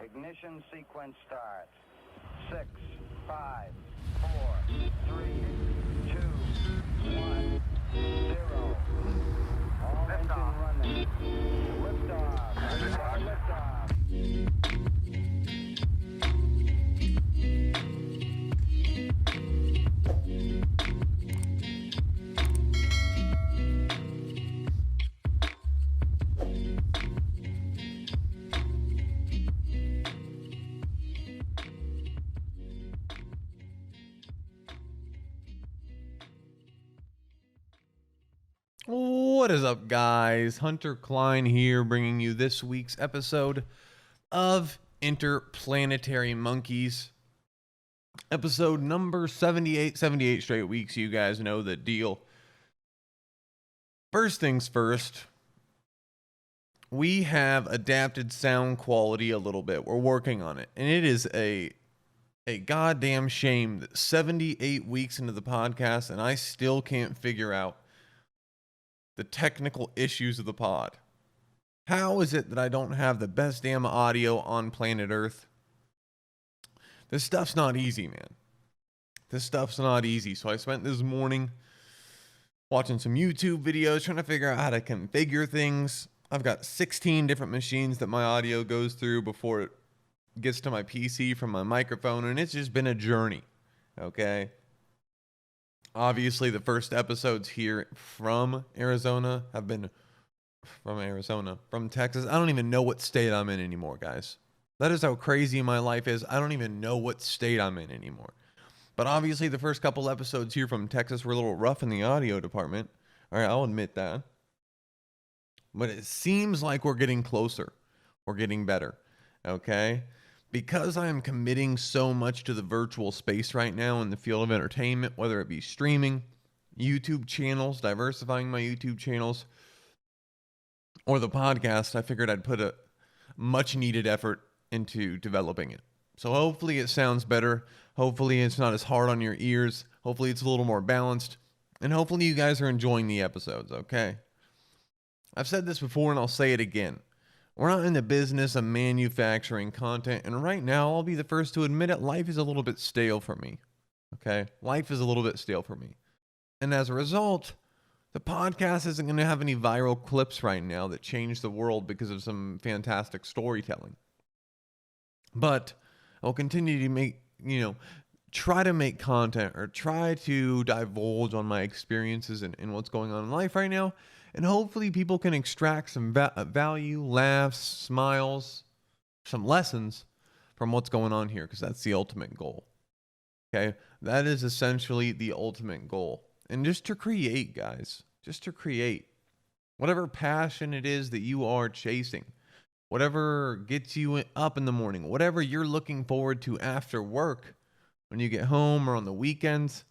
Ignition sequence starts. 6, 5, 4, 3, 2, 1, 0. All engine running. Liftoff. Liftoff. What is up, guys? Hunter Klein here, bringing you this week's episode of Interplanetary Monkeys. Episode number 78 straight weeks. You guys know the deal. First things first, we have adapted sound quality a little bit. We're working on it. And it is a goddamn shame that 78 weeks into the podcast and I still can't figure out the technical issues of the pod. How is it that I don't have the best damn audio on planet Earth? This stuff's not easy, man. This stuff's not easy. So I spent this morning watching some YouTube videos, trying to figure out how to configure things. I've got 16 different machines that my audio goes through before it gets to my PC from my microphone, and it's just been a journey, okay? Obviously, the first episodes here from Arizona have been from Texas. I don't even know what state I'm in anymore, guys. That is how crazy my life is. I don't even know what state I'm in anymore. But obviously, the first couple episodes here from Texas were a little rough in the audio department. All right, I'll admit that. But it seems like we're getting closer. We're getting better, okay? Because I am committing so much to the virtual space right now in the field of entertainment, whether it be streaming, YouTube channels, diversifying my YouTube channels, or the podcast, I figured I'd put a much needed effort into developing it. So hopefully it sounds better. Hopefully it's not as hard on your ears. Hopefully it's a little more balanced. And hopefully you guys are enjoying the episodes, okay? I've said this before and I'll say it again. We're not in the business of manufacturing content, and right now, I'll be the first to admit it, life is a little bit stale for me, okay? Life is a little bit stale for me. And as a result, the podcast isn't going to have any viral clips right now that change the world because of some fantastic storytelling. But I'll continue to try to make content or try to divulge on my experiences and what's going on in life right now. And hopefully people can extract some value, laughs, smiles, some lessons from what's going on here, because that's the ultimate goal. Okay? That is essentially the ultimate goal. And just to create, guys, just to create whatever passion it is that you are chasing, whatever gets you up in the morning, whatever you're looking forward to after work, when you get home or on the weekends.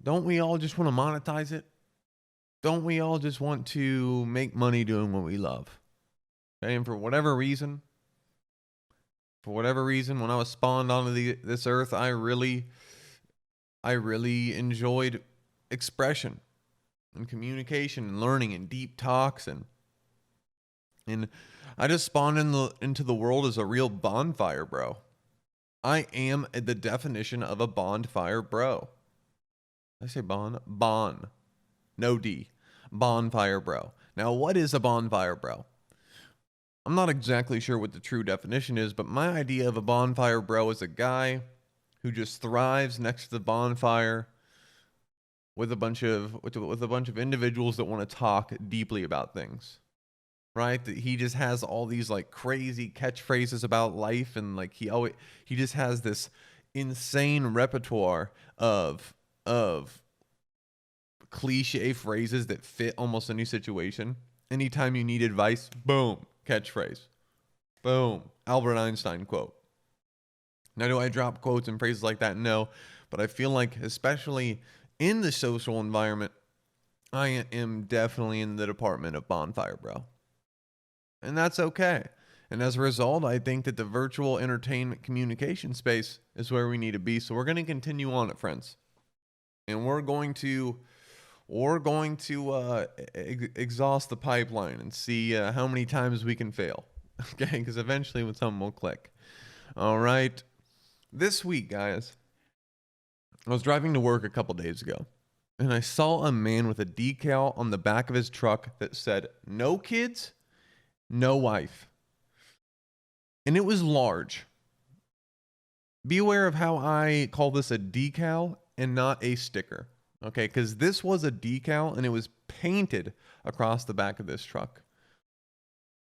Don't we all just want to monetize it? Don't we all just want to make money doing what we love? Okay, and for whatever reason, when I was spawned onto this earth, I really enjoyed expression and communication and learning and deep talks and I just spawned into the world as a real bonfire bro. I am the definition of a bonfire bro. Did I say bon. No D. Bonfire bro. Now, what is a bonfire bro? I'm not exactly sure what the true definition is, but my idea of a bonfire bro is a guy who just thrives next to the bonfire with a bunch of individuals that want to talk deeply about things. Right? That he just has all these like crazy catchphrases about life, and like he just has this insane repertoire of cliche phrases that fit almost any situation. Anytime you need advice, boom, catchphrase. Boom, Albert Einstein quote. Now, do I drop quotes and phrases like that? No, but I feel like, especially in the social environment, I am definitely in the department of bonfire bro. And that's okay. And as a result, I think that the virtual entertainment communication space is where we need to be. So we're going to continue on it, friends. And we're going to exhaust the pipeline and see how many times we can fail. Okay, because eventually something will click. All right. This week, guys, I was driving to work a couple days ago, and I saw a man with a decal on the back of his truck that said, "No kids, no wife." And it was large. Be aware of how I call this a decal and not a sticker. Okay, because this was a decal and it was painted across the back of this truck.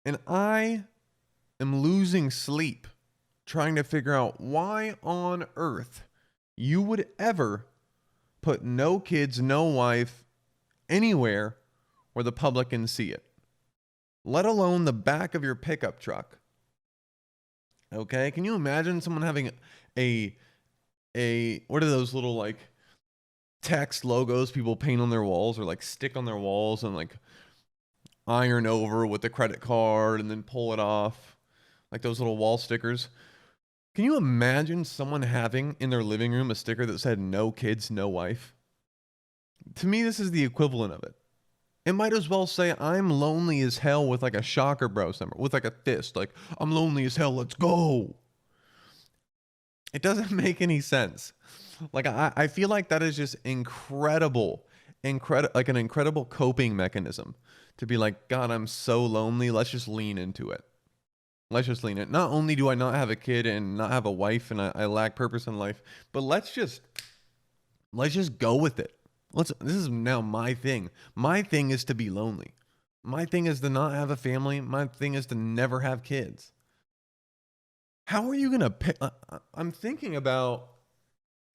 And I am losing sleep trying to figure out why on earth you would ever put "no kids, no wife" anywhere where the public can see it, let alone the back of your pickup truck. Okay, can you imagine someone having a what are those little like text logos people paint on their walls or like stick on their walls and like iron over with the credit card and then pull it off, like those little wall stickers? Can you imagine someone having in their living room a sticker that said "no kids, no wife"? To me, this is the equivalent of it. It might as well say "I'm lonely as hell" with like a shocker bro symbol, with like a fist, like "I'm lonely as hell, let's go." It doesn't make any sense. Like I feel like that is just like an incredible coping mechanism to be like, God, I'm so lonely. Let's just lean into it. Let's just lean it. Not only do I not have a kid and not have a wife and I lack purpose in life, but let's just go with it. This is now my thing. My thing is to be lonely. My thing is to not have a family. My thing is to never have kids. How are you going to pick? I'm thinking about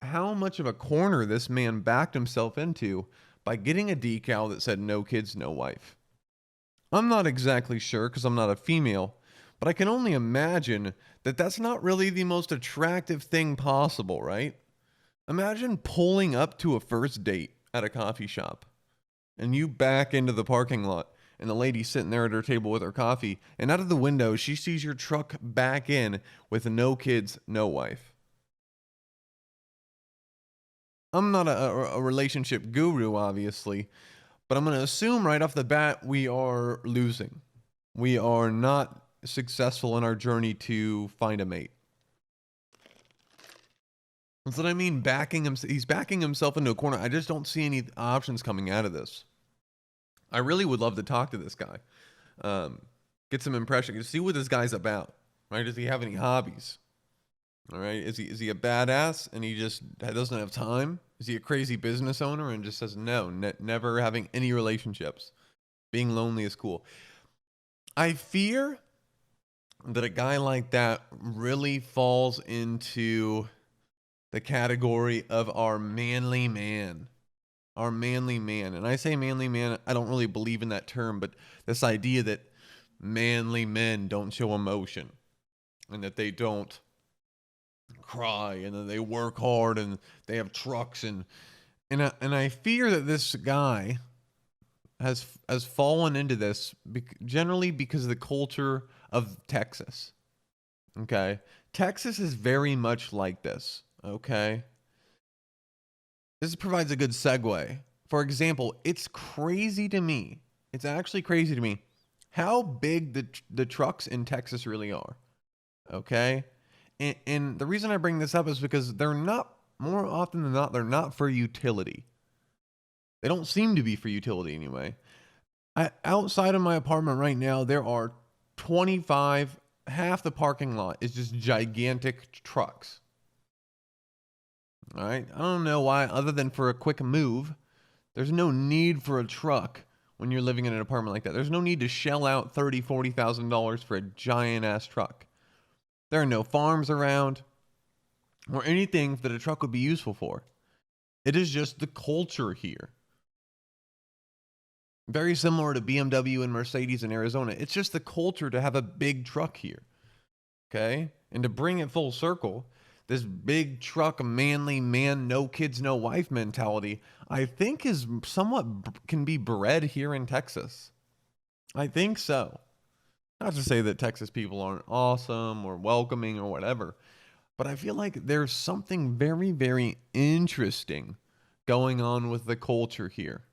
how much of a corner this man backed himself into by getting a decal that said "no kids, no wife." I'm not exactly sure because I'm not a female, but I can only imagine that that's not really the most attractive thing possible, right? Imagine pulling up to a first date at a coffee shop and you back into the parking lot and the lady sitting there at her table with her coffee, and out of the window she sees your truck back in with "no kids, no wife." I'm not a relationship guru, obviously, but I'm going to assume right off the bat we are losing. We are not successful in our journey to find a mate. That's what I mean. He's backing himself into a corner. I just don't see any options coming out of this. I really would love to talk to this guy, get some impression, see what this guy's about. Right? Does he have any hobbies? All right. Is he a badass and he just doesn't have time? Is he a crazy business owner and just says no, never having any relationships? Being lonely is cool. I fear that a guy like that really falls into the category of our manly man. Our manly man. And I say manly man, I don't really believe in that term, but this idea that manly men don't show emotion and that they don't cry and that they work hard and they have trucks and I fear that this guy has fallen into this generally because of the culture of Texas. Okay? Texas is very much like this, okay? This provides a good segue. For example, it's crazy to me. It's actually crazy to me how big the trucks in Texas really are. Okay? And the reason I bring this up is because they're not, more often than not, they're not for utility. They don't seem to be for utility anyway. Outside of my apartment right now, there are 25, half the parking lot is just gigantic trucks. All right. I don't know why, other than for a quick move. There's no need for a truck when you're living in an apartment like that. There's no need to shell out $30,000, $40,000 for a giant ass truck. There are no farms around or anything that a truck would be useful for. It is just the culture here. Very similar to BMW and Mercedes in Arizona. It's just the culture to have a big truck here. Okay? And to bring it full circle, this big truck, manly man, no kids, no wife mentality, I think is somewhat can be bred here in Texas. I think so. Not to say that Texas people aren't awesome or welcoming or whatever, but I feel like there's something very, very interesting going on with the culture here.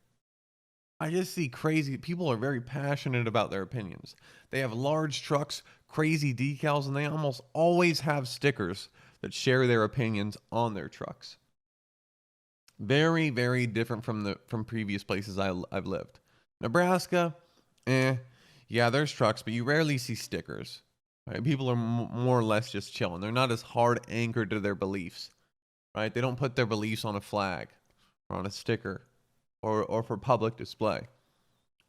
I just see crazy people are very passionate about their opinions. They have large trucks, crazy decals, and they almost always have stickers that share their opinions on their trucks. Very, very different from previous places I've lived. Nebraska, yeah, there's trucks, but you rarely see stickers. Right? People are more or less just chilling. They're not as hard anchored to their beliefs. Right? They don't put their beliefs on a flag or on a sticker or for public display.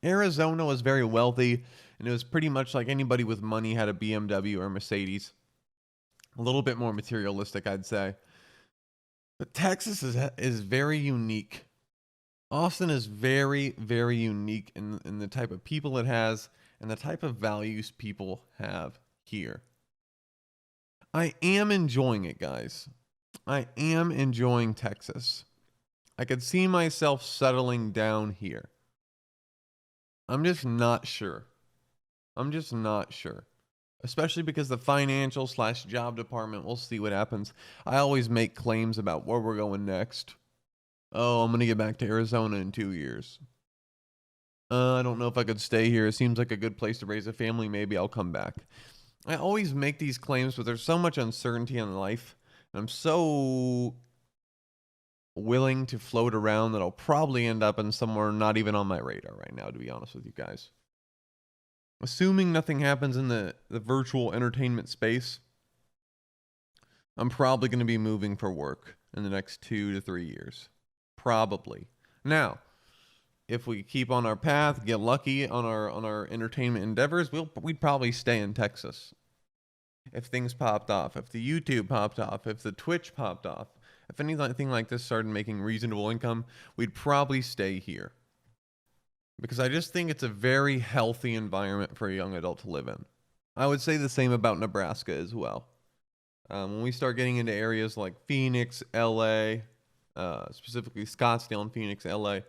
Arizona was very wealthy, and it was pretty much like anybody with money had a BMW or a Mercedes. A little bit more materialistic, I'd say. But Texas is very unique. Austin is very, very unique in the type of people it has and the type of values people have here. I am enjoying it, guys. I am enjoying Texas. I could see myself settling down here. I'm just not sure. Especially because the financial/job department, we'll see what happens. I always make claims about where we're going next. Oh, I'm going to get back to Arizona in 2 years. I don't know if I could stay here. It seems like a good place to raise a family. Maybe I'll come back. I always make these claims, but there's so much uncertainty in life. And I'm so willing to float around that I'll probably end up in somewhere not even on my radar right now, to be honest with you guys. Assuming nothing happens in the virtual entertainment space, I'm probably going to be moving for work in the next 2 to 3 years. Probably. Now, if we keep on our path, get lucky on our entertainment endeavors, we'd probably stay in Texas. If things popped off, if the YouTube popped off, if the Twitch popped off, if anything like this started making reasonable income, we'd probably stay here. Because I just think it's a very healthy environment for a young adult to live in. I would say the same about Nebraska as well. When we start getting into areas like Phoenix, LA, specifically Scottsdale and Phoenix, LA,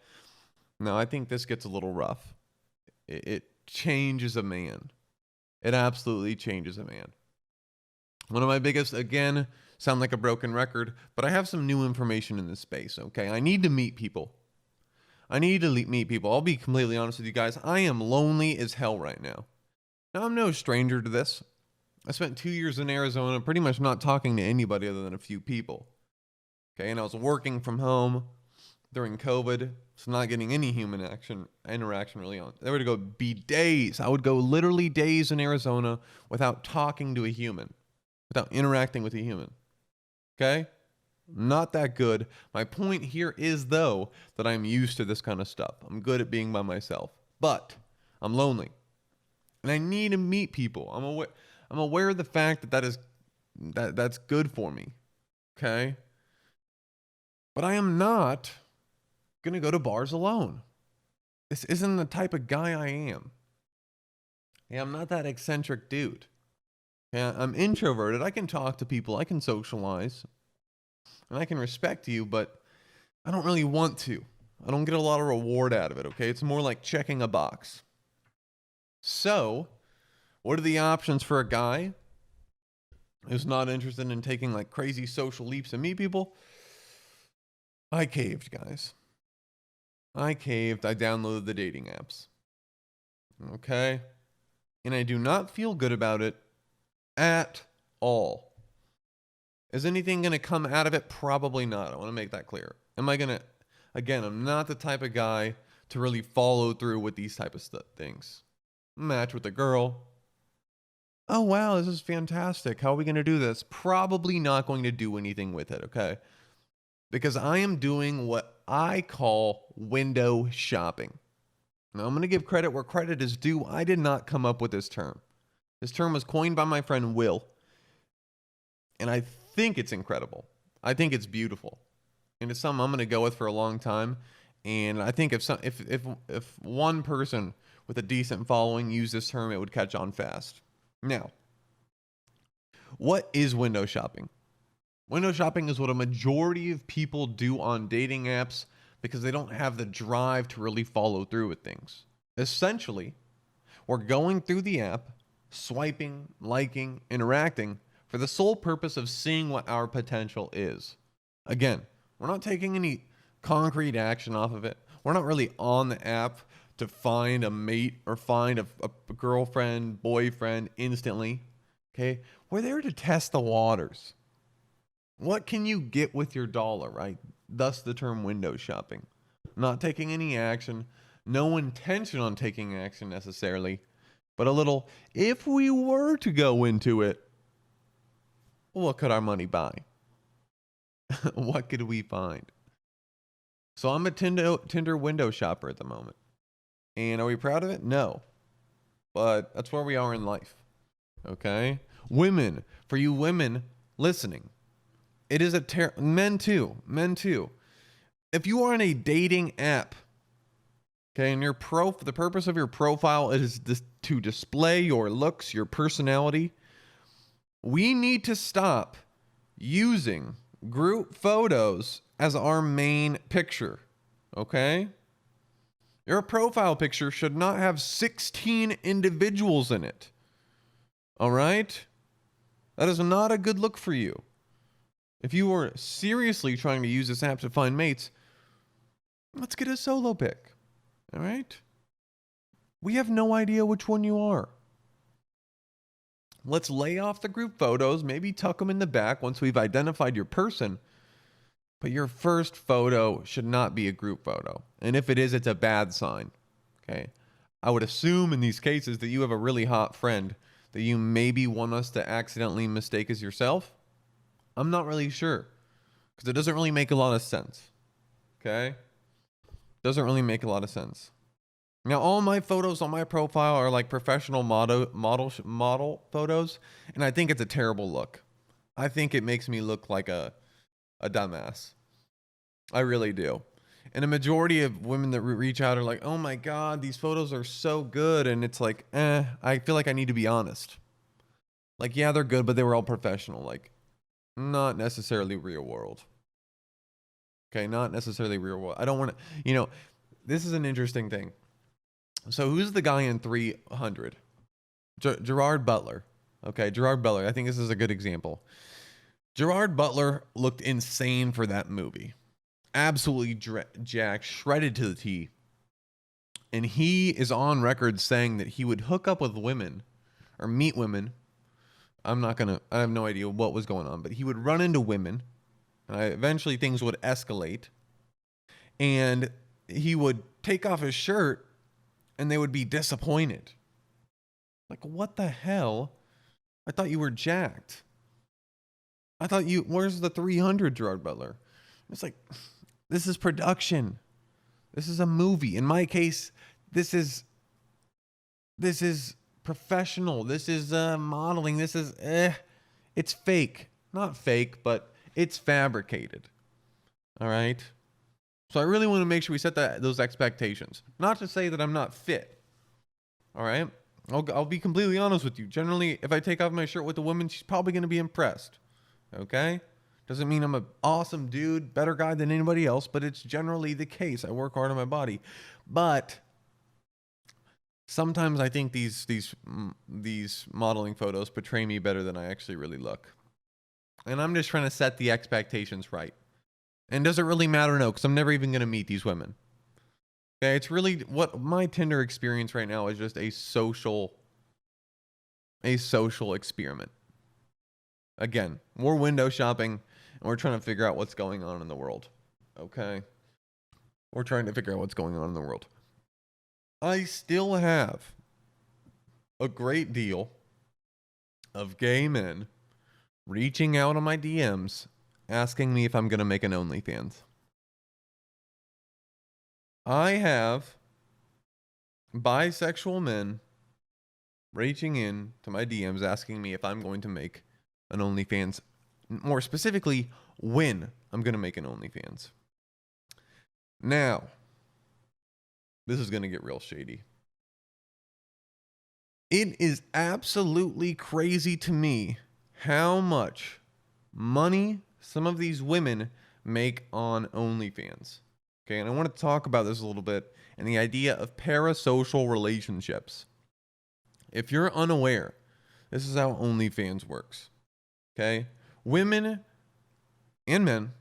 now I think this gets a little rough. It changes a man. It absolutely changes a man. One of my biggest, again, sound like a broken record, but I have some new information in this space, okay? I need to meet people. I'll be completely honest with you guys. I am lonely as hell right now. Now, I'm no stranger to this. I spent 2 years in Arizona pretty much not talking to anybody other than a few people. Okay, and I was working from home during COVID, so not getting any human interaction really on. There would be days. I would go literally days in Arizona without talking to a human, without interacting with a human. Okay? Not that good. My point here is, though, that I'm used to this kind of stuff. I'm good at being by myself, but I'm lonely, and I need to meet people. I'm aware of the fact that's good for me. Okay, but I am not gonna go to bars alone. This isn't the type of guy I am. Yeah, I'm not that eccentric dude. Yeah, I'm introverted. I can talk to people. I can socialize. And I can respect you, but I don't really want to. I don't get a lot of reward out of it, okay? It's more like checking a box. So, what are the options for a guy who's not interested in taking like crazy social leaps and meet people? I caved, guys. I caved. I downloaded the dating apps. Okay? And I do not feel good about it at all. Is anything going to come out of it? Probably not. I want to make that clear. Am I going to... Again, I'm not the type of guy to really follow through with these type of things. Match with a girl. Oh, wow, this is fantastic. How are we going to do this? Probably not going to do anything with it, okay? Because I am doing what I call window shopping. Now, I'm going to give credit where credit is due. I did not come up with this term. This term was coined by my friend Will. And I think it's incredible. I think it's beautiful. And it's something I'm going to go with for a long time. And I think if one person with a decent following used this term, it would catch on fast. Now, what is window shopping? Window shopping is what a majority of people do on dating apps because they don't have the drive to really follow through with things. Essentially, we're going through the app, swiping, liking, interacting for the sole purpose of seeing what our potential is. Again, we're not taking any concrete action off of it. We're not really on the app to find a mate or find a girlfriend, boyfriend instantly. Okay? We're there to test the waters. What can you get with your dollar, right? Thus the term window shopping. Not taking any action, no intention on taking action necessarily, but a little, if we were to go into it, what could our money buy? What could we find? So I'm a Tinder window shopper at the moment. And are we proud of it? No. But that's where we are in life. Okay? Women, for you women listening, it is men too. If you are on a dating app, okay, and the purpose of your profile is to display your looks, your personality, we need to stop using group photos as our main picture. Okay? Your profile picture should not have 16 individuals in it. All right? That is not a good look for you. If you are seriously trying to use this app to find mates, let's get a solo pic. All right? We have no idea which one you are. Let's lay off the group photos, maybe tuck them in the back once we've identified your person. But your first photo should not be a group photo. And if it is, it's a bad sign. Okay? I would assume in these cases that you have a really hot friend that you maybe want us to accidentally mistake as yourself. I'm not really sure, because it doesn't really make a lot of sense. Okay? Doesn't really make a lot of sense. Now, all my photos on my profile are like professional model photos, and I think it's a terrible look. I think it makes me look like a dumbass. I really do. And a majority of women that reach out are like, oh my God, these photos are so good. And it's like, I feel like I need to be honest. Like, yeah, they're good, but they were all professional. Like, not necessarily real world. Okay, not necessarily real world. I don't want to, this is an interesting thing. So who's the guy in 300? Gerard Butler. Okay, Gerard Butler. I think this is a good example. Gerard Butler looked insane for that movie. Absolutely jacked, shredded to the T. And he is on record saying that he would hook up with women or meet women. I have no idea what was going on, but he would run into women. Eventually things would escalate. And he would take off his shirt and they would be disappointed. Like, what the hell? I thought you were jacked. Where's the 300, Gerard Butler? It's like, this is production. This is a movie. In my case, this is professional. This is modeling. This is, it's fake. Not fake, but it's fabricated. All right? So I really want to make sure we set those expectations. Not to say that I'm not fit. All right? I'll be completely honest with you. Generally, if I take off my shirt with a woman, she's probably going to be impressed. Okay? Doesn't mean I'm an awesome dude, better guy than anybody else, but it's generally the case. I work hard on my body. But sometimes I think these modeling photos portray me better than I actually really look. And I'm just trying to set the expectations right. And does it really matter? No, because I'm never even going to meet these women. Okay, it's really what my Tinder experience right now is, just a social experiment. Again, we're window shopping and we're trying to figure out what's going on in the world. Okay? We're trying to figure out what's going on in the world. I still have a great deal of gay men reaching out on my DMs asking me if I'm going to make an OnlyFans. I have bisexual men reaching in to my DMs asking me if I'm going to make an OnlyFans. More specifically, when I'm going to make an OnlyFans. Now, this is going to get real shady. It is absolutely crazy to me how much money some of these women make on OnlyFans. Okay, and I want to talk about this a little bit and the idea of parasocial relationships. If you're unaware, this is how OnlyFans works. Okay? Women and men,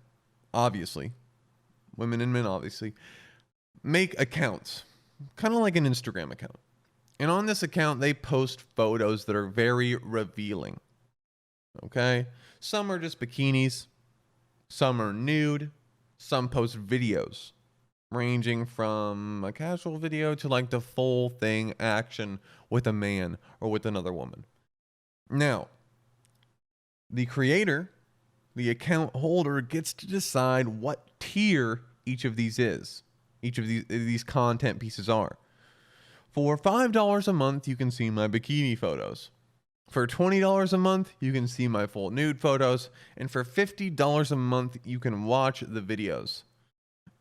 obviously, make accounts. kind of like an Instagram account. And on this account, they post photos that are very revealing. Okay? Some are just bikinis, some are nude, some post videos ranging from a casual video to like the full thing action with a man or with another woman. Now, the creator, the account holder, gets to decide what tier each of these is, each of these content pieces are. For $5 a month, you can see my bikini photos. For $20 a month, you can see my full nude photos. And for $50 a month, you can watch the videos.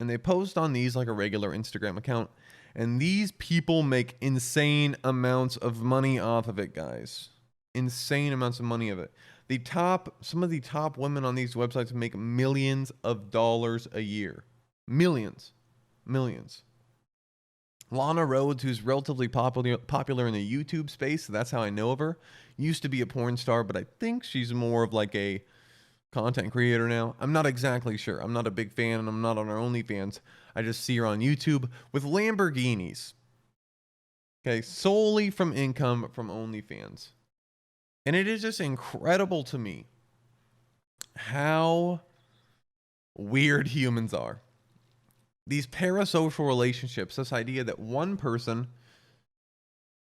And they post on these like a regular Instagram account. And these people make insane amounts of money off of it, guys. Insane amounts of money of it. Some of the top women on these websites make millions of dollars a year. Millions. Lana Rhodes, who's relatively popular in the YouTube space, so that's how I know of her, used to be a porn star, but I think she's more of like a content creator now. I'm not exactly sure. I'm not a big fan, and I'm not on her OnlyFans. I just see her on YouTube with Lamborghinis. Okay, solely from income from OnlyFans. And it is just incredible to me how weird humans are. These parasocial relationships, this idea that one person,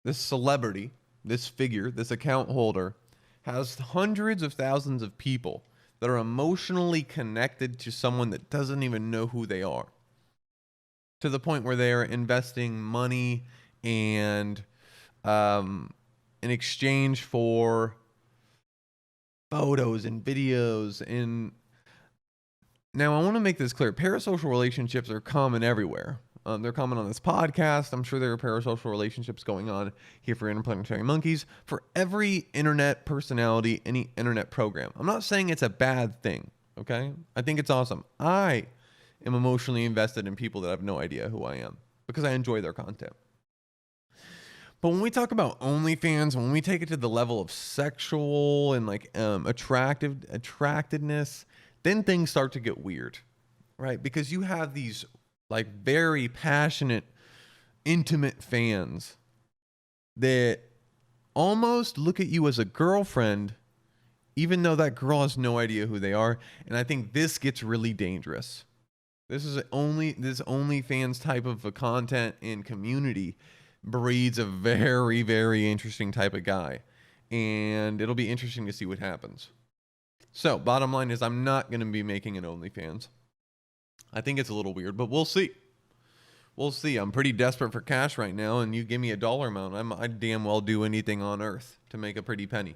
this celebrity, this figure, this account holder, has hundreds of thousands of people that are emotionally connected to someone that doesn't even know who they are. To the point where they're investing money and in exchange for photos and videos. And now I want to make this clear. Parasocial relationships are common everywhere. They're common on this podcast. I'm sure there are parasocial relationships going on here for Interplanetary Monkeys, for every internet personality, any internet program. I'm not saying it's a bad thing, okay? I think it's awesome. I am emotionally invested in people that have no idea who I am because I enjoy their content. But when we talk about OnlyFans, when we take it to the level of sexual and like attractiveness, then things start to get weird, right? Because you have these like very passionate, intimate fans that almost look at you as a girlfriend, even though that girl has no idea who they are. And I think this gets really dangerous. This OnlyFans type of a content and community breeds a very, very interesting type of guy. And it'll be interesting to see what happens. So, bottom line is I'm not going to be making an OnlyFans. I think it's a little weird, but we'll see. We'll see. I'm pretty desperate for cash right now, and you give me a dollar amount, I'd damn well do anything on earth to make a pretty penny.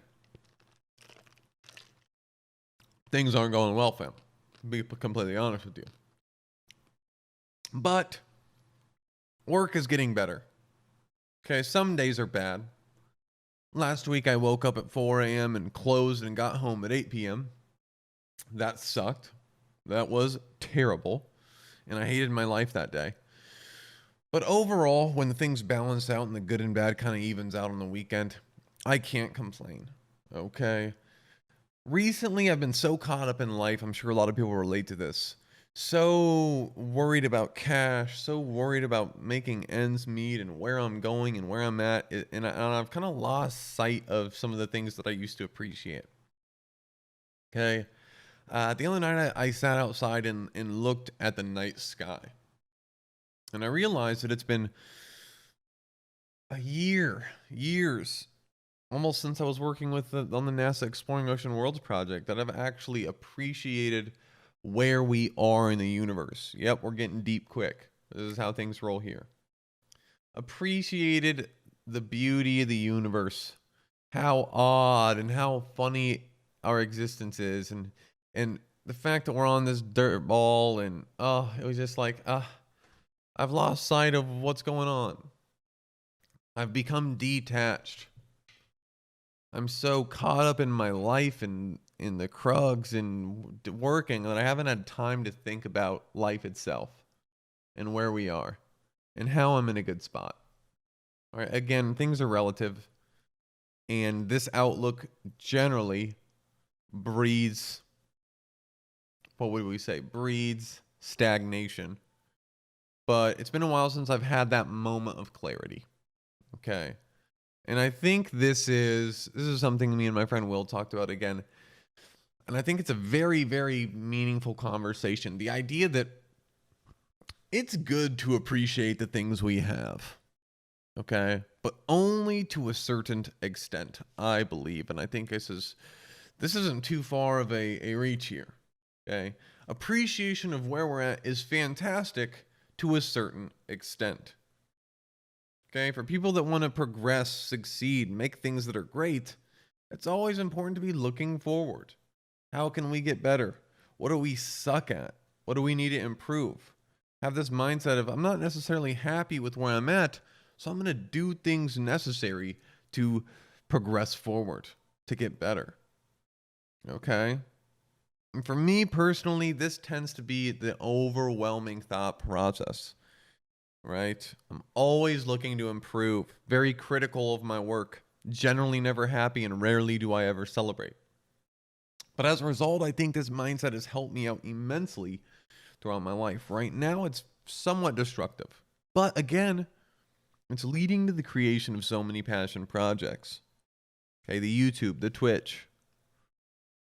Things aren't going well, fam. To be completely honest with you. But work is getting better. Okay, some days are bad. Last week I woke up at 4 a.m. and closed and got home at 8 p.m. That sucked. That was terrible. And I hated my life that day. But overall, when the things balance out and the good and bad kind of evens out on the weekend, I can't complain. Okay? Recently, I've been so caught up in life, I'm sure a lot of people relate to this. So worried about cash, so worried about making ends meet and where I'm going and where I'm at. And I've kind of lost sight of some of the things that I used to appreciate. Okay. The other night I sat outside and looked at the night sky. And I realized that it's been years, almost since I was working on the NASA Exploring Ocean Worlds project, that I've actually appreciated where we are in the universe. Yep, we're getting deep quick. This is how things roll here. Appreciated the beauty of the universe, how odd and how funny our existence is, and the fact that we're on this dirt ball, and it was just like, I've lost sight of what's going on. I've become detached. I'm so caught up in my life and in the Krugs and working that I haven't had time to think about life itself and where we are and how I'm in a good spot. All right, again, things are relative, and this outlook generally breeds, what would we say? Breeds stagnation. but it's been a while since I've had that moment of clarity. Okay. And I think this is something me and my friend Will talked about again. And I think it's a very, very meaningful conversation. The idea that it's good to appreciate the things we have. Okay. But only to a certain extent, I believe. And I think this isn't too far of a reach here. Okay. Appreciation of where we're at is fantastic to a certain extent. Okay. For people that want to progress, succeed, make things that are great, it's always important to be looking forward. How can we get better? What do we suck at? What do we need to improve? Have this mindset of, I'm not necessarily happy with where I'm at, so I'm going to do things necessary to progress forward, to get better. Okay? And for me personally, this tends to be the overwhelming thought process, right? I'm always looking to improve, very critical of my work, generally never happy, and rarely do I ever celebrate. But as a result, I think this mindset has helped me out immensely throughout my life. Right now, it's somewhat destructive. But again, it's leading to the creation of so many passion projects. Okay, the YouTube, the Twitch,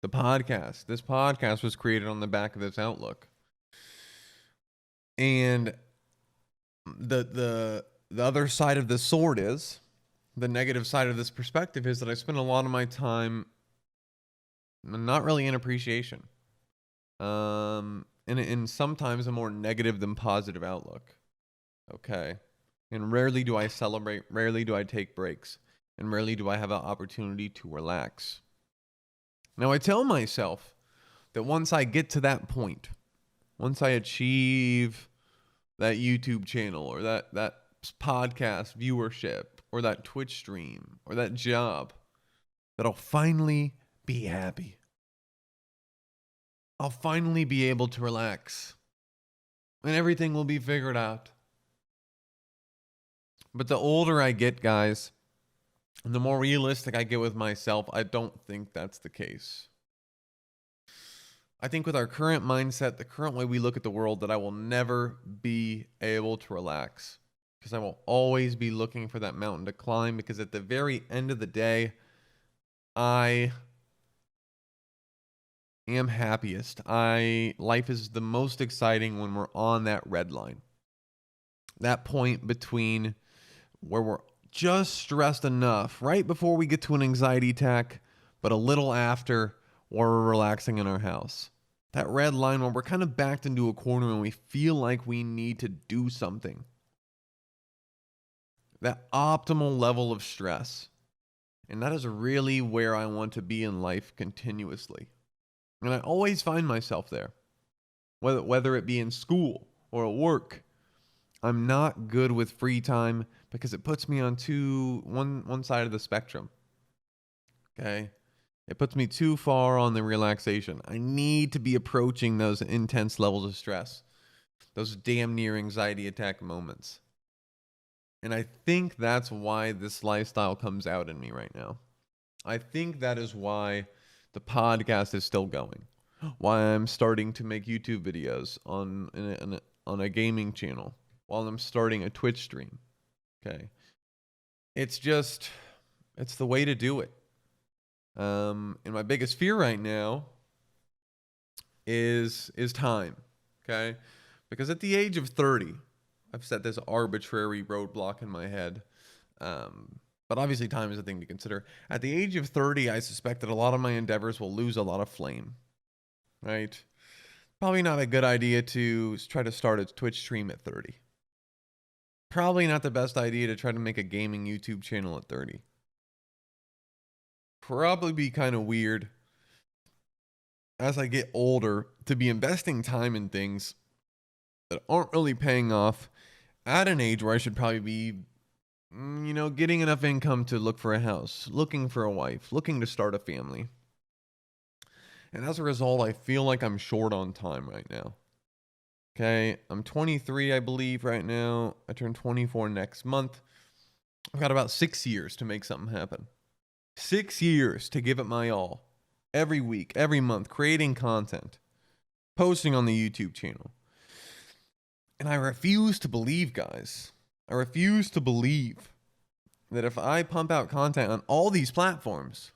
the podcast. This podcast was created on the back of this outlook. And the other side of the sword is, the negative side of this perspective is that I spend a lot of my time not really in appreciation. And sometimes a more negative than positive outlook. Okay. And rarely do I celebrate, rarely do I take breaks, and rarely do I have an opportunity to relax. Now I tell myself that once I get to that point, once I achieve that YouTube channel or that podcast viewership or that Twitch stream or that job, that I'll finally be happy. I'll finally be able to relax. And everything will be figured out. But the older I get, guys, and the more realistic I get with myself, I don't think that's the case. I think with our current mindset, the current way we look at the world, that I will never be able to relax. Because I will always be looking for that mountain to climb. Because at the very end of the day, I am happiest. Life is the most exciting when we're on that red line. That point between where we're just stressed enough right before we get to an anxiety attack, but a little after, where we're relaxing in our house. That red line where we're kind of backed into a corner and we feel like we need to do something. That optimal level of stress. And that is really where I want to be in life continuously. And I always find myself there. Whether it be in school or at work. I'm not good with free time because it puts me on one side of the spectrum. Okay? It puts me too far on the relaxation. I need to be approaching those intense levels of stress. Those damn near anxiety attack moments. And I think that's why this lifestyle comes out in me right now. I think that is why the podcast is still going. Why I'm starting to make YouTube videos on a gaming channel. While I'm starting a Twitch stream. Okay. It's the way to do it. And my biggest fear right now is time. Okay. Because at the age of 30, I've set this arbitrary roadblock in my head. But obviously time is a thing to consider. At the age of 30, I suspect that a lot of my endeavors will lose a lot of flame. Right? Probably not a good idea to try to start a Twitch stream at 30. Probably not the best idea to try to make a gaming YouTube channel at 30. Probably be kind of weird as I get older to be investing time in things that aren't really paying off at an age where I should probably be, getting enough income to look for a house, looking for a wife, looking to start a family. And as a result, I feel like I'm short on time right now. Okay, I'm 23, I believe, right now. I turn 24 next month. I've got about 6 years to make something happen. 6 years to give it my all. Every week, every month, creating content. Posting on the YouTube channel. And I refuse to believe, guys. I refuse to believe that if I pump out content on all these platforms,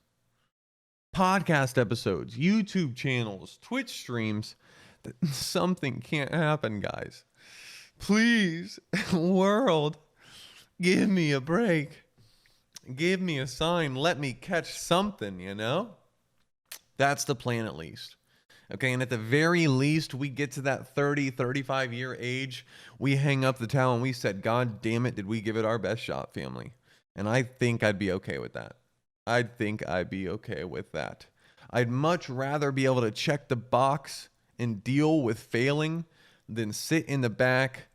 podcast episodes, YouTube channels, Twitch streams, that something can't happen, guys. Please, world, give me a break. Give me a sign. Let me catch something, you know? That's the plan, at least. Okay, and at the very least, we get to that 30, 35-year age, we hang up the towel and we said, God damn it, did we give it our best shot, family? And I think I'd be okay with that. I'd much rather be able to check the box and deal with failing than sit in the back,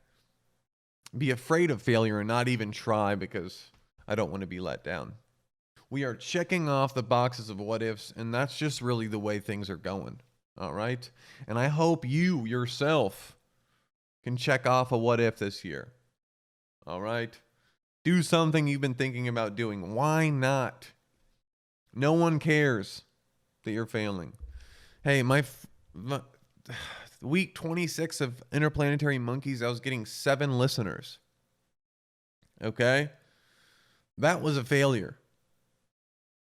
be afraid of failure, and not even try because I don't want to be let down. We are checking off the boxes of what ifs, and that's just really the way things are going. All right? And I hope you yourself can check off a what if this year. All right? Do something you've been thinking about doing. Why not? No one cares that you're failing. Hey, my week 26 of Interplanetary Monkeys, I was getting 7 listeners. Okay? That was a failure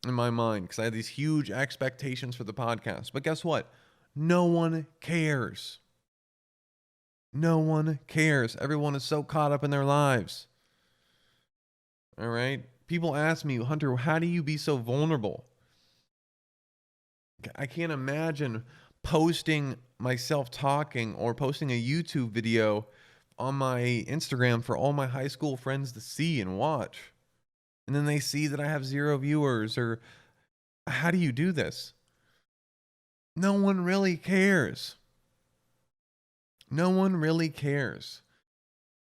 in my mind because I had these huge expectations for the podcast. But guess what? No one cares. No one cares. Everyone is so caught up in their lives. All right? People ask me, Hunter, how do you be so vulnerable? I can't imagine posting myself talking or posting a YouTube video on my Instagram for all my high school friends to see and watch. And then they see that I have 0 viewers. Or how do you do this? No one really cares. No one really cares.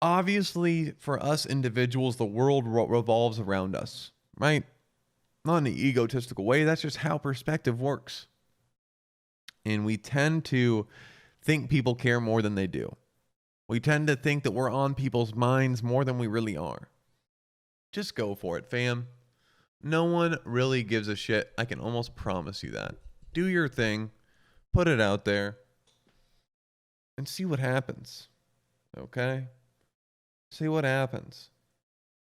Obviously, for us individuals, the world revolves around us, right? Not in an egotistical way. That's just how perspective works. And we tend to think people care more than they do. We tend to think that we're on people's minds more than we really are. Just go for it, fam. No one really gives a shit. I can almost promise you that. Do your thing. Put it out there. And see what happens. Okay? See what happens.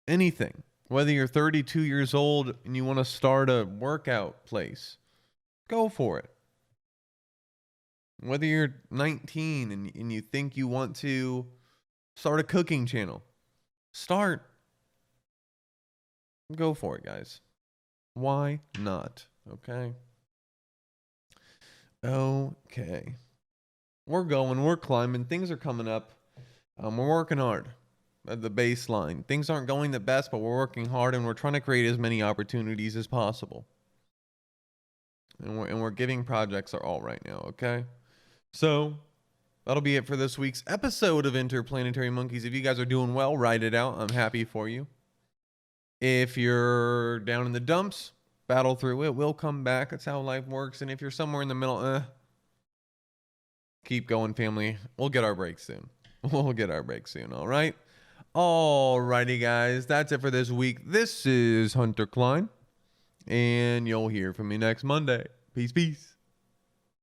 Anything. Whether you're 32 years old and you want to start a workout place, go for it. Whether you're 19 and you think you want to start a cooking channel, start. Go for it, guys. Why not? Okay? Okay. We're climbing. Things are coming up. We're working hard at the baseline. Things aren't going the best, but we're working hard and we're trying to create as many opportunities as possible. And we're giving projects our all right now, okay? So, that'll be it for this week's episode of Interplanetary Monkeys. If you guys are doing well, write it out. I'm happy for you. If you're down in the dumps, battle through it. We'll come back. That's how life works. And if you're somewhere in the middle, keep going, family. We'll get our break soon. All right? Alrighty, guys. That's it for this week. This is Hunter Klein. And you'll hear from me next Monday. Peace, peace.